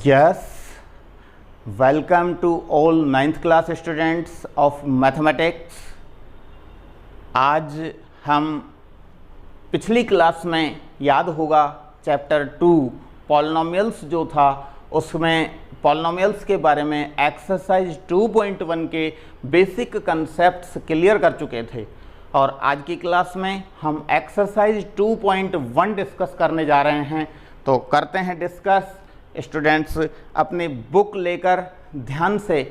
Yes, welcome to all 9th class students of mathematics। आज हम पिछली क्लास में याद होगा चैप्टर 2 पॉलिनोमियल्स जो था उसमें पॉलिनोमियल्स के बारे में एक्सरसाइज 2.1 के बेसिक कंसेप्ट्स क्लियर कर चुके थे और आज की क्लास में हम एक्सरसाइज 2.1 डिस्कस करने जा रहे हैं। तो करते हैं डिस्कस। स्टूडेंट्स अपनी बुक लेकर ध्यान से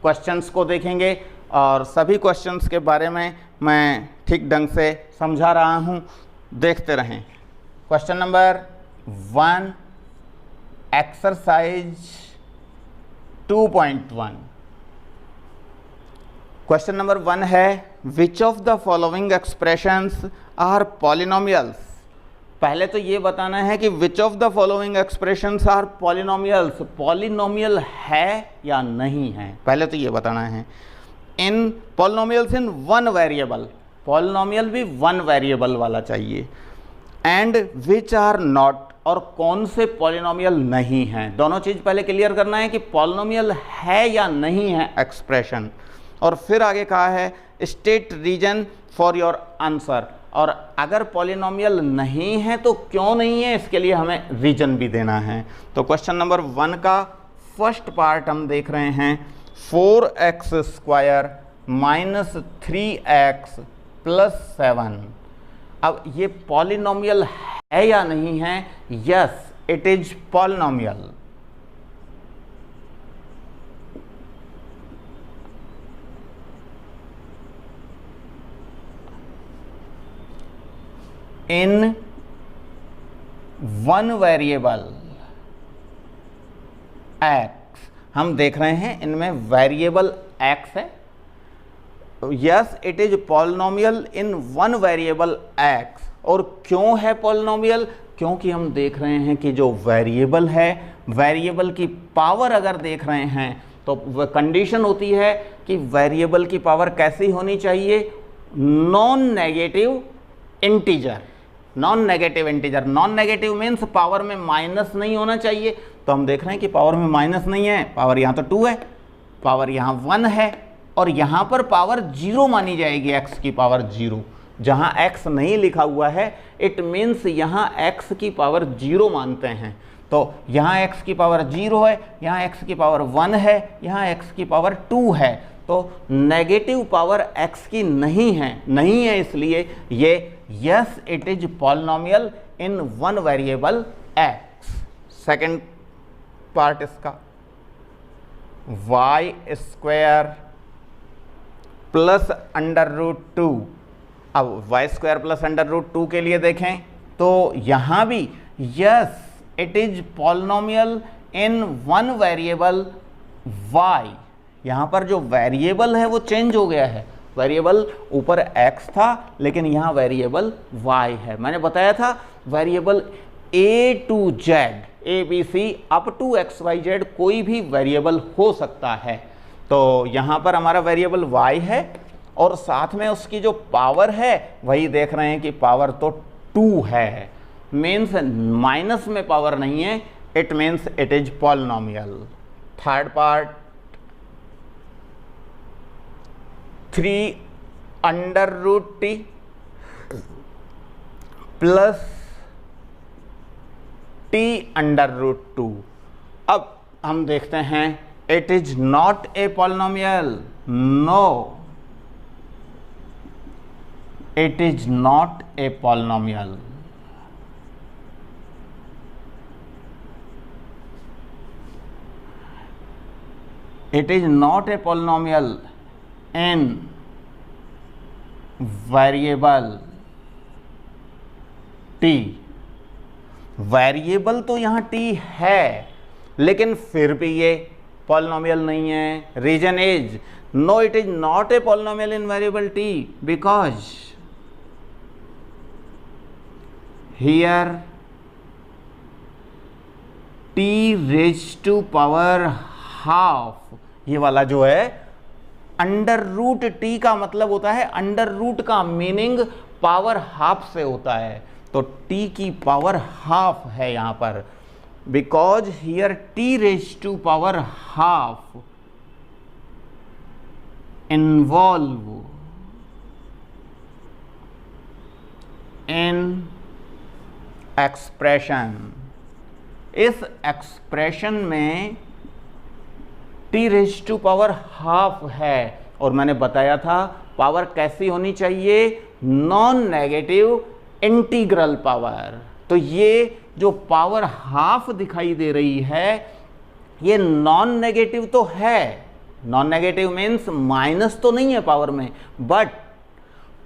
क्वेश्चंस को देखेंगे और सभी क्वेश्चंस के बारे में मैं ठीक ढंग से समझा रहा हूं, देखते रहें। Question number 1 exercise 2.1। Question number 1 है which of the following expressions are polynomials. पहले तो ये बताना है कि which of the following expressions are polynomials, polynomial है या नहीं है, पहले तो ये बताना है। In polynomials in one variable, polynomial भी वन वेरिएबल वाला चाहिए। एंड विच आर नॉट, और कौन से पॉलिनोमियल नहीं हैं, दोनों चीज पहले क्लियर करना है कि पॉलिनोमियल है या नहीं है एक्सप्रेशन। और फिर आगे कहा है state reason for your answer, और अगर पॉलिनोमियल नहीं है तो क्यों नहीं है, इसके लिए हमें रीजन भी देना है। तो क्वेश्चन नंबर 1 का फर्स्ट पार्ट हम देख रहे हैं 4x² - 3x + 7। अब ये पॉलिनोमियल है या नहीं है? Yes, it is polynomial. In one variable x, हम देख रहे हैं इनमें वेरिएबल x है। Yes, it is polynomial in one variable x। और क्यों है पॉलिनोमियल? क्योंकि हम देख रहे हैं कि जो वेरिएबल है, वेरिएबल की पावर अगर देख रहे हैं तो वह कंडीशन होती है कि वेरिएबल की पावर कैसी होनी चाहिए? Non negative integer. Non negative integer, non negative means power में माइनस नहीं होना चाहिए। तो हम देख रहे हैं कि पावर में माइनस नहीं है, पावर यहाँ तो 2 है, पावर यहाँ 1 है, और यहाँ पर पावर 0 मानी जाएगी, x की पावर 0। जहाँ x नहीं लिखा हुआ है इट मीन्स यहाँ x की पावर 0 मानते हैं। तो यहाँ x की पावर 0 है, यहाँ x की पावर 1 है, यहाँ x की पावर 2 है। तो नेगेटिव पावर x की नहीं है, इसलिए ये yes it is polynomial in one variable x। Second part इसका y² + √2। अब y² + √2 के लिए देखें तो यहां भी yes it is polynomial in one variable y। यहां पर जो वेरिएबल है वो चेंज हो गया है, वेरिएबल ऊपर x था लेकिन यहाँ वेरिएबल y है। मैंने बताया था variable A to Z, ABC up to XYZ कोई भी वेरिएबल हो सकता है। तो यहाँ पर हमारा वेरिएबल y है और साथ में उसकी जो पावर है वही देख रहे हैं कि पावर तो 2 है, मीन्स माइनस में पावर नहीं है, it means it is polynomial. Third part 3√t + t√2। अब हम देखते हैं it is not a polynomial. No, it is not a polynomial. It is not a polynomial in variable t। Variable तो यहां t है लेकिन फिर भी ये पॉलिनोमियल नहीं है। Reason is no, it is not a polynomial in variable t because here t⁻², ये वाला जो है √t का मतलब होता है, √ का मीनिंग पावर हाफ से होता है। तो t की पावर हाफ है यहाँ पर, because here t raised to power half involve in expression. इस एक्सप्रेशन में t raise to power half है और मैंने बताया था पावर कैसी होनी चाहिए, नॉन नेगेटिव इंटीग्रल पावर। तो ये जो पावर हाफ दिखाई दे रही है ये नॉन नेगेटिव तो है, नॉन नेगेटिव मीन्स माइनस तो नहीं है पावर में, बट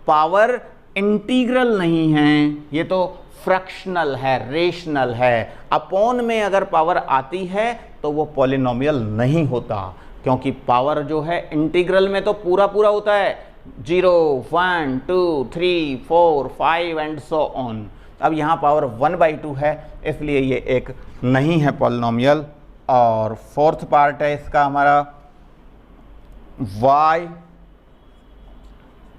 पावर इंटीग्रल नहीं है, ये तो फ्रैक्शनल है, रेशनल है। अपॉन में अगर पावर आती है तो वो पॉलिनोमियल नहीं होता, क्योंकि पावर जो है इंटीग्रल में तो पूरा पूरा होता है, 0, 1, 2, 3, 4, 5 एंड सो ऑन। अब यहाँ पावर 1/2 है, इसलिए ये एक नहीं है पॉलिनोमियल। और फोर्थ पार्ट है इसका हमारा y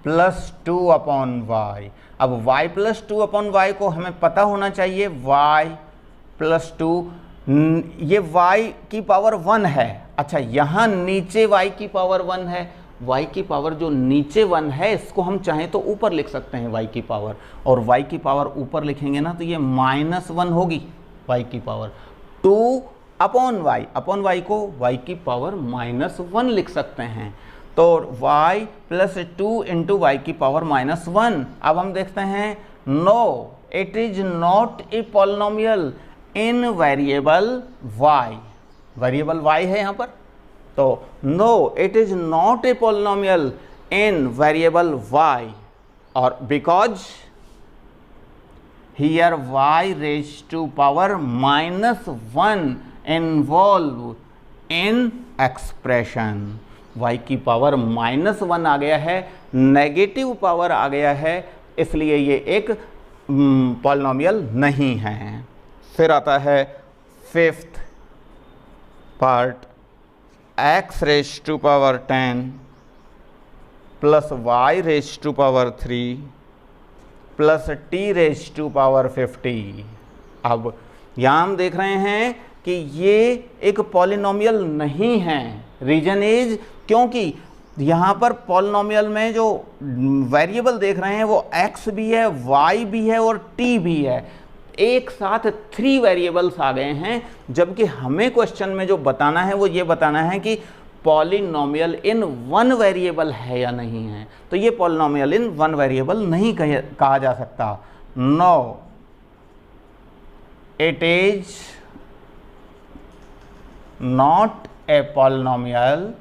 प्लस 2/y। अब y प्लस 2/y को हमें पता होना चाहिए, y प्लस 2, ये y की पावर 1 है। अच्छा, यहाँ नीचे y की पावर 1 है, y की पावर जो नीचे 1 है इसको हम चाहें तो ऊपर लिख सकते हैं y की पावर, और y की पावर ऊपर लिखेंगे ना तो ये -1 होगी y की पावर। 2/y, अपॉन y को y की पावर -1 लिख सकते हैं, तो y प्लस 2 इंटू वाई की पावर -1। अब हम देखते हैं, no it is not a polynomial in variable y, variable y है यहाँ पर, तो no it is not a polynomial in variable y, और because here y raise to power -1 involve in expression. y की पावर -1 आ गया है, negative power आ गया है, इसलिए ये एक पॉलिनोमियल नहीं है। फिर आता है fifth part, x raise to power 10 plus y raise to power 3 plus t raise to power 50। अब यहाँ हम देख रहे हैं कि ये एक पॉलिनोमियल नहीं है। रीजन इज क्योंकि यहाँ पर पॉलिनोमियल में जो वेरिएबल देख रहे हैं वो x भी है, y भी है और t भी है, एक साथ 3 वेरिएबल्स आ गए हैं, जबकि हमें क्वेश्चन में जो बताना है वो ये बताना है कि पॉलिनोमियल इन 1 वेरिएबल है या नहीं है। तो ये पॉलिनोमियल इन 1 वेरिएबल नहीं कहा जा सकता। No it is not a polynomial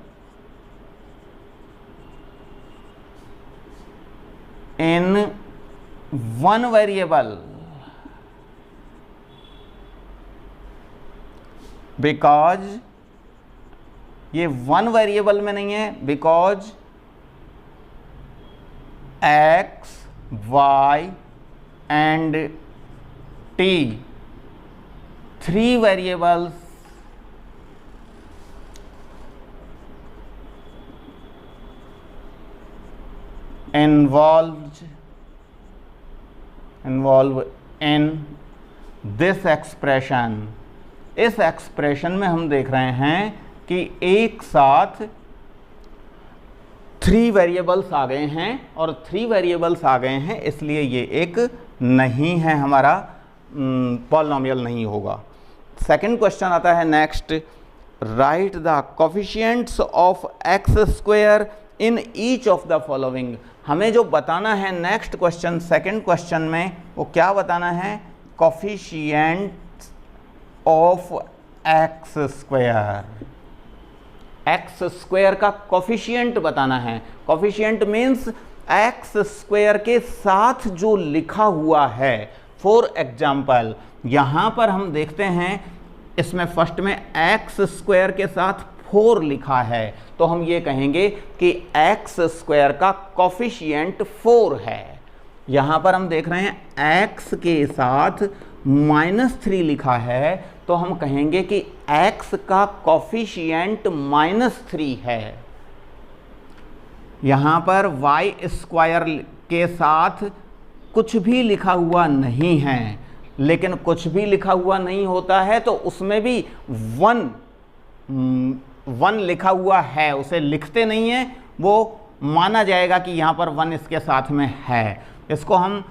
in 1 variable because ये 1 वेरिएबल में नहीं है, because x, y and t 3 variables involve in this expression। इस एक्सप्रेशन में हम देख रहे हैं कि एक साथ 3 वेरिएबल्स आ गए हैं, और 3 वेरिएबल्स आ गए हैं इसलिए ये एक नहीं है, हमारा पॉलिनोमियल नहीं होगा। सेकंड क्वेश्चन आता है next, right the coefficients of x square in each of the following. हमें जो बताना है नेक्स्ट क्वेश्चन, सेकंड क्वेश्चन में, वो क्या बताना है, coefficients of x square. X square का कोफिशिएंट बताना है। कोफिशिएंट मीन्स एक्स स्क्वायर के साथ जो लिखा हुआ है। फॉर एग्जाम्पल यहाँ पर हम देखते हैं, इसमें फर्स्ट में एक्स स्क्वायर के साथ 4 लिखा है, तो हम ये कहेंगे कि एक्स स्क्वायर का कोफिशिएंट 4 है। यहाँ पर हम देख रहे हैं एक्स के साथ -3 लिखा है, तो हम कहेंगे कि एक्स का कोफिशिएंट -3 है। यहाँ पर वाई स्क्वायर के साथ कुछ भी लिखा हुआ नहीं है, लेकिन कुछ भी लिखा हुआ नहीं होता है तो उसमें भी वन लिखा हुआ है, उसे लिखते नहीं है, वो माना जाएगा कि यहाँ पर 1 इसके साथ में है। इसको हम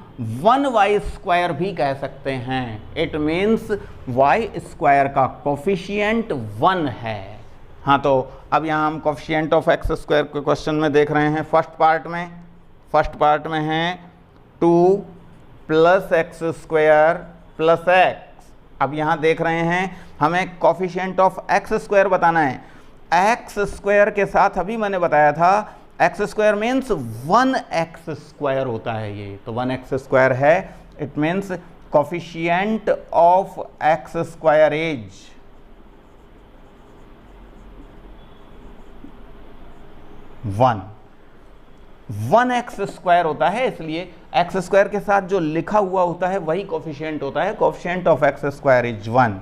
1y² भी कह सकते हैं। इट मीन्स y² का कोफिशिएंट 1 है। हाँ, तो अब यहाँ हम कोफिशिएंट ऑफ x² के क्वेश्चन में देख रहे हैं। फर्स्ट पार्ट में है 2 + x² + x। अब यहाँ देख रहे हैं हमें कोफिशिएंट ऑफ x² बताना है। x² के साथ अभी मैंने बताया था x² मीन्स 1x² होता है ये, तो 1x² है। It means coefficient of x² is 1x² होता है, इसलिए x² के साथ जो लिखा हुआ होता है वही कोफिशिएंट होता है। Coefficient of x² is 1।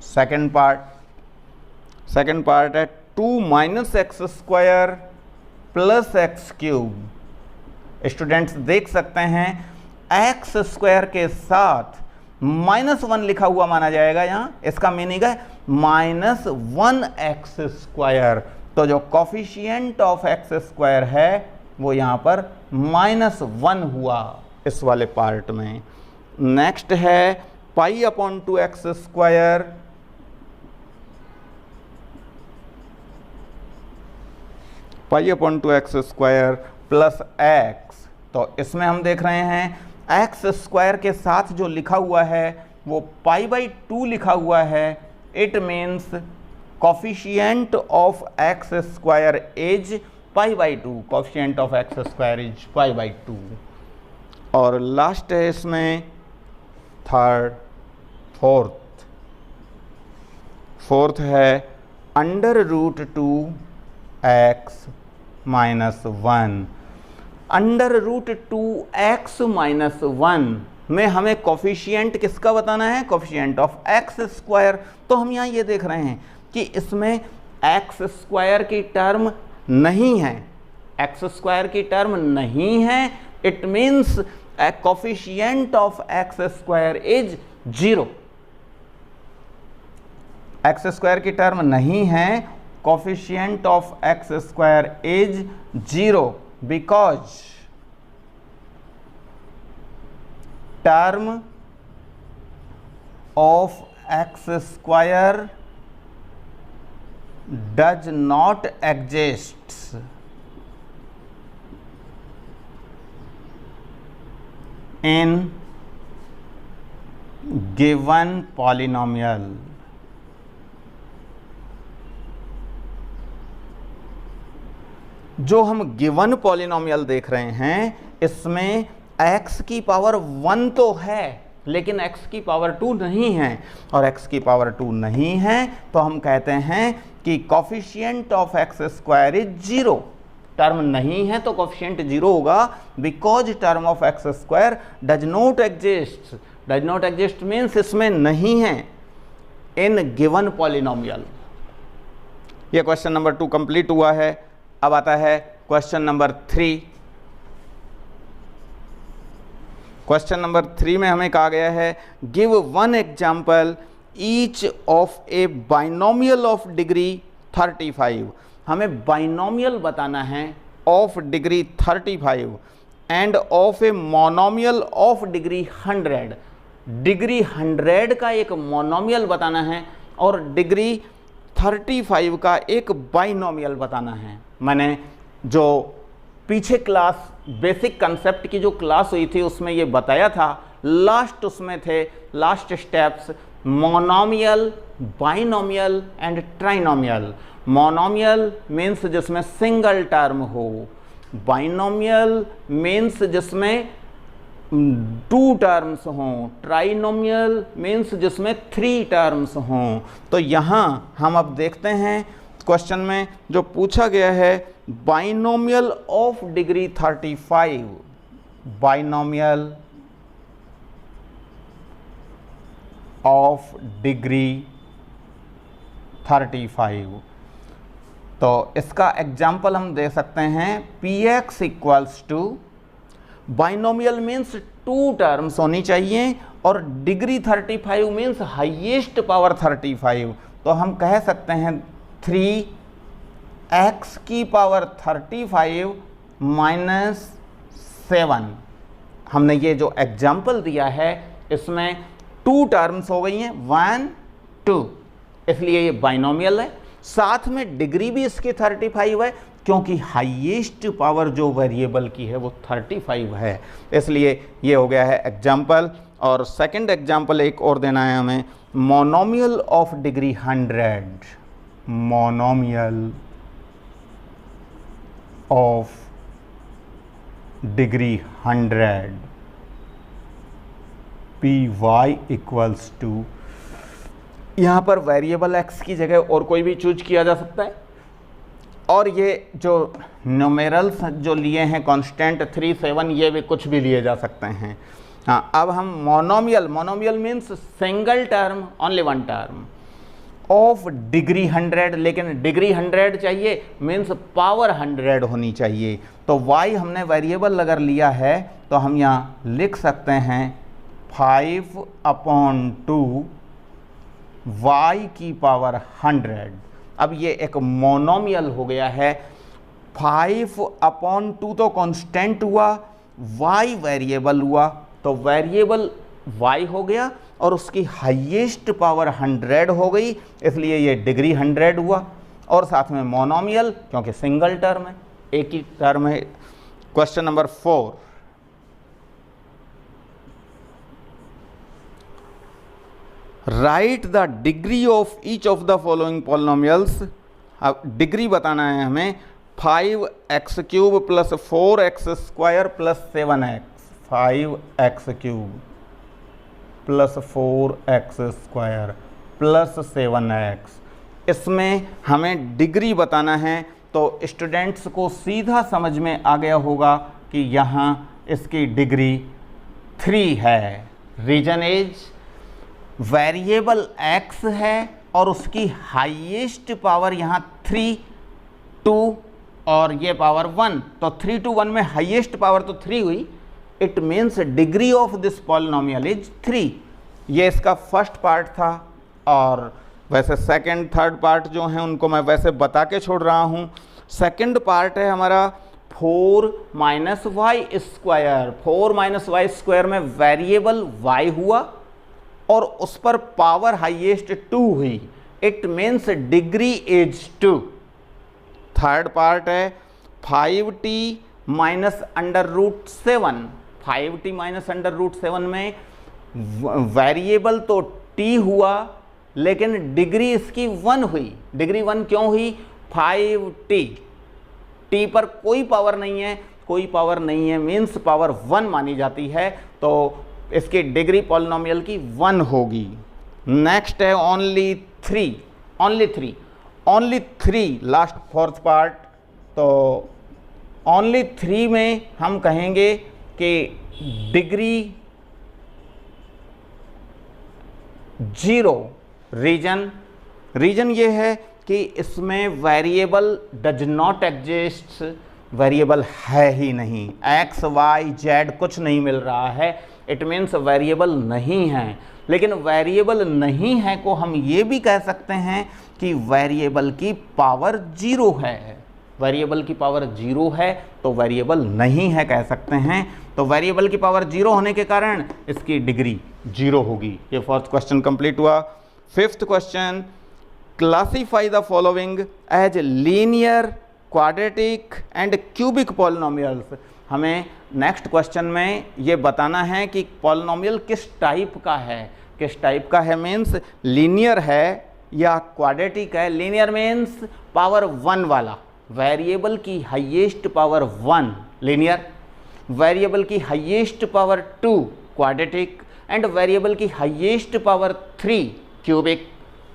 Second part है 2 - x² + x³। स्टूडेंट्स देख सकते हैं x² के साथ -1 लिखा हुआ माना जाएगा। यहाँ इसका मीनिंग है -1x²। तो जो कोफिशिएंट ऑफ x² है वो यहाँ पर -1 हुआ इस वाले पार्ट में। नेक्स्ट है π/2x², π/2x² + x। तो इसमें हम देख रहे हैं x² के साथ जो लिखा हुआ है वो π/2 लिखा हुआ है। It means coefficient of x² is π/2। Coefficient of x² is π/2। और लास्ट है इसमें फोर्थ है √2x - 1। √2x - 1 में हमें कोफिशिएंट किसका बताना है? Coefficient of x²। तो हम यहाँ ये देख रहे हैं कि इसमें x² की टर्म नहीं है, x² की टर्म नहीं है। It means coefficient of x² is 0। x² की टर्म नहीं है, coefficient of x² is 0 because term of x² does not exist in given polynomial। जो हम गिवन पॉलिनोमियल देख रहे हैं इसमें x की पावर 1 तो है लेकिन x की पावर 2 नहीं है, और x की पावर 2 नहीं है तो हम कहते हैं कि coefficient of x² is 0। Term नहीं है तो कोफिशिएंट 0 होगा because term of x² does not exist. Does not exist means इसमें नहीं है इन गिवन पॉलिनोमियल। ये क्वेश्चन नंबर 2 कंप्लीट हुआ है। अब आता है क्वेश्चन नंबर 3। क्वेश्चन नंबर 3 में हमें कहा गया है give 1 example each of A binomial of degree 35। हमें बाइनोमियल बताना है of degree 35 end of a monomial of degree 100। Degree 100 का एक मोनोमियल बताना है और डिग्री 35 का एक बाइनोमियल बताना है। मैंने जो पीछे क्लास बेसिक कंसेप्ट की जो क्लास हुई थी उसमें ये बताया था, लास्ट उसमें थे last steps monomial, binomial and trinomial. Monomial means जिसमें सिंगल टर्म हो, बाइनोमियल मीन्स जिसमें 2 टर्म्स हों, ट्राइनोमियल मीन्स जिसमें 3 टर्म्स हों। तो यहाँ हम अब देखते हैं क्वेश्चन में जो पूछा गया है binomial of degree 35। Binomial of degree 35। तो इसका एग्जाम्पल हम दे सकते हैं px equals to binomial means 2 terms होनी चाहिए और डिग्री 35 मीन्स हाईएस्ट पावर 35, तो हम कह सकते हैं 3x की पावर 35 माइनस 7। हमने ये जो एग्जाम्पल दिया है इसमें 2 टर्म्स हो गई हैं, 1 2, इसलिए ये बाइनोमियल है। साथ में डिग्री भी इसकी 35 है क्योंकि हाईएस्ट पावर जो वेरिएबल की है वो 35 है, इसलिए ये हो गया है एग्जाम्पल। और सेकंड एग्जाम्पल एक और देना है हमें, monomial of degree 100, monomial of degree 100 py equals to, यहाँ पर वेरिएबल x की जगह और कोई भी चूज किया जा सकता है, और ये जो न्यूमेरल्स जो लिए हैं कांस्टेंट 3 7, ये भी कुछ भी लिए जा सकते हैं। हाँ, अब हम monomial means single term, only one term of degree 100, लेकिन डिग्री 100 चाहिए मीन्स पावर 100 होनी चाहिए। तो y हमने वेरिएबल अगर लिया है तो हम यहाँ लिख सकते हैं 5/2 y की पावर 100। अब ये एक मोनोमियल हो गया है। 5/2 तो कांस्टेंट हुआ, y वेरिएबल हुआ, तो वेरिएबल y हो गया और उसकी हाईएस्ट पावर 100 हो गई, इसलिए ये डिग्री 100 हुआ। और साथ में मोनोमियल क्योंकि सिंगल टर्म है, एक ही टर्म है। Question number 4, right the degree of each of the following polynomials. अब डिग्री बताना है हमें, 5x³ plus 4x² plus 7x, 5x³ plus 4x² plus 7x। इसमें हमें डिग्री बताना है, तो स्टूडेंट्स को सीधा समझ में आ गया होगा कि यहाँ इसकी डिग्री 3 है। रीजन इज वेरिएबल x है और उसकी हाईएस्ट पावर यहाँ 3 2 और ये पावर 1, तो 3 to 1 में हाईएस्ट पावर तो 3 हुई। It means degree of this polynomial is 3। ये इसका फर्स्ट पार्ट था, और वैसे सेकंड थर्ड पार्ट जो हैं उनको मैं वैसे बता के छोड़ रहा हूँ। सेकंड पार्ट है हमारा 4 minus y square. 4 minus y square में वेरिएबल y हुआ और उस पर पावर हाईएस्ट 2 हुई। It means degree is 2। Third part है 5t माइनस √7। 5t माइनस √7 में वेरिएबल तो t हुआ लेकिन डिग्री इसकी 1 हुई। डिग्री 1 क्यों हुई? 5t, t पर कोई पावर नहीं है, कोई पावर नहीं है मीन्स पावर 1 मानी जाती है, तो इसकी डिग्री पॉलिनोमियल की 1 होगी। नेक्स्ट है only 3, only 3 last fourth part. तो ओनली 3 में हम कहेंगे कि डिग्री 0। रीजन ये है कि इसमें variable does not exist, variable है ही नहीं, x y z कुछ नहीं मिल रहा है। इट मीन्स वेरिएबल नहीं है। लेकिन वेरिएबल नहीं है को हम ये भी कह सकते हैं कि वेरिएबल की पावर 0 है। वेरिएबल की पावर 0 है तो वेरिएबल नहीं है कह सकते हैं। तो वेरिएबल की पावर 0 होने के कारण इसकी डिग्री 0 होगी। ये फोर्थ क्वेश्चन कंप्लीट हुआ। Fifth question, classify the following as linear, quadratic and cubic polynomials. हमें नेक्स्ट क्वेश्चन में ये बताना है कि पॉलिनोमियल किस टाइप का है। किस टाइप का है मीन्स लीनियर है या क्वाड्रेटिक है। लीनियर मीन्स पावर 1 वाला, वेरिएबल की हाईएस्ट पावर 1 लीनियर, वेरिएबल की highest power 2 quadratic and variable की हाईएस्ट पावर 3 क्यूबिक।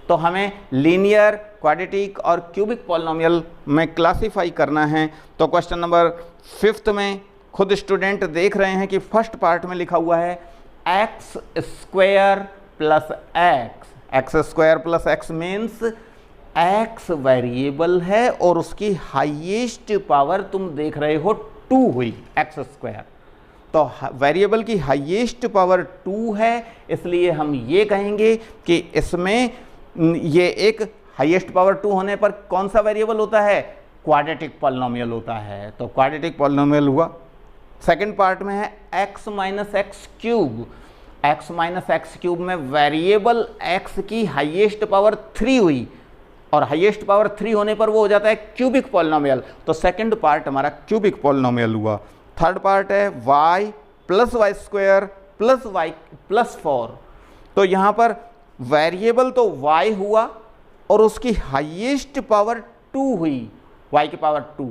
तो हमें लीनियर, क्वाड्रेटिक और क्यूबिक पॉलिनोमियल में क्लासीफाई करना है। तो क्वेश्चन नंबर 5 में खुद स्टूडेंट देख रहे हैं कि फर्स्ट पार्ट में लिखा हुआ है x² plus x² plus x means x variable है और उसकी हाईएस्ट पावर तुम देख रहे हो 2 हुई, x²। तो वेरिएबल की हाईएस्ट पावर 2 है, इसलिए हम ये कहेंगे कि इसमें ये एक हाईएस्ट पावर 2 होने पर कौन सा वेरिएबल होता है, क्वाड्रेटिक पॉलिनोमियल होता है। तो क्वाड्रेटिक पॉलिनोमियल हुआ। सेकंड पार्ट में है x minus x cube. x minus x cube में वेरिएबल x की हाईएस्ट पावर 3 हुई, और हाईएस्ट पावर 3 होने पर वो हो जाता है क्यूबिक पॉलिनोमियल। तो सेकंड पार्ट हमारा क्यूबिक पॉलिनोमियल हुआ। थर्ड पार्ट है y plus y square plus y plus 4। तो यहाँ पर वेरिएबल तो y हुआ और उसकी हाईएस्ट पावर 2 हुई, y की पावर 2।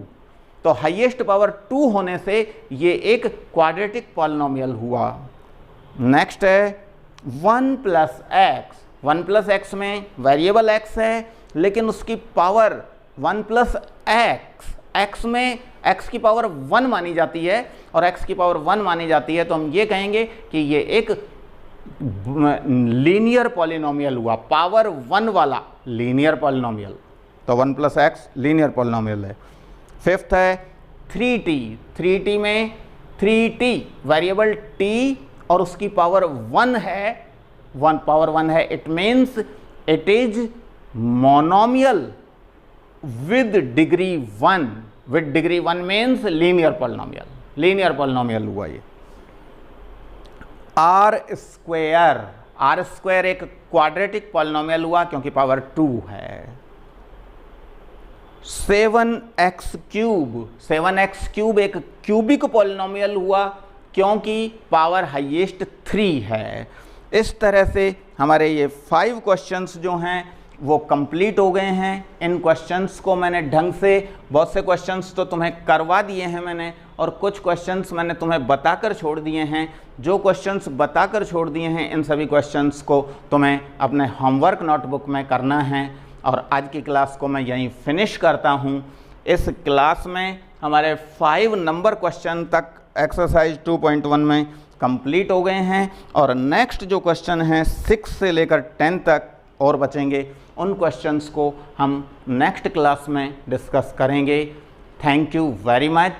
तो हाईएस्ट पावर 2 होने से ये एक क्वाड्रेटिक पॉलिनोमियल हुआ। नेक्स्ट है 1 प्लस एक्स। 1 प्लस एक्स में वेरिएबल x है, लेकिन उसकी पावर 1 प्लस एक्स में x की पावर 1 मानी जाती है, और x की पावर 1 मानी जाती है, तो हम ये कहेंगे कि ये एक लीनियर पॉलिनोमियल हुआ, पावर 1 वाला लीनियर पॉलिनोमियल। तो 1 प्लस एक्स लीनियर पॉलिनोमियल है। फिफ्थ है 3t। 3t में 3t वेरिएबल t और उसकी पावर 1 है, 1 पावर 1 है, it means it is monomial with degree 1। With degree 1 means linear polynomial, linear polynomial हुआ ये। आर स्क्वायर एक क्वाड्रेटिक पॉलिनोमियल हुआ क्योंकि पावर 2 है। 7x क्यूब एक क्यूबिक पॉलिनोमियल हुआ क्योंकि पावर हाईएस्ट 3 है। इस तरह से हमारे ये 5 क्वेश्चंस जो हैं वो कंप्लीट हो गए हैं। इन क्वेश्चंस को मैंने ढंग से, बहुत से क्वेश्चंस तो तुम्हें करवा दिए हैं मैंने, और कुछ क्वेश्चंस मैंने तुम्हें बताकर छोड़ दिए हैं। जो क्वेश्चंस बताकर छोड़ दिए हैं, इन सभी क्वेश्चंस को तुम्हें अपने होमवर्क नोटबुक में करना है। और आज की क्लास को मैं यहीं फिनिश करता हूँ। इस क्लास में हमारे 5 नंबर क्वेश्चन तक एक्सरसाइज 2.1 में कंप्लीट हो गए हैं, और नेक्स्ट जो क्वेश्चन हैं 6 से लेकर 10 तक और बचेंगे। उन क्वेश्चंस को हम नेक्स्ट क्लास में डिस्कस करेंगे। Thank you very much.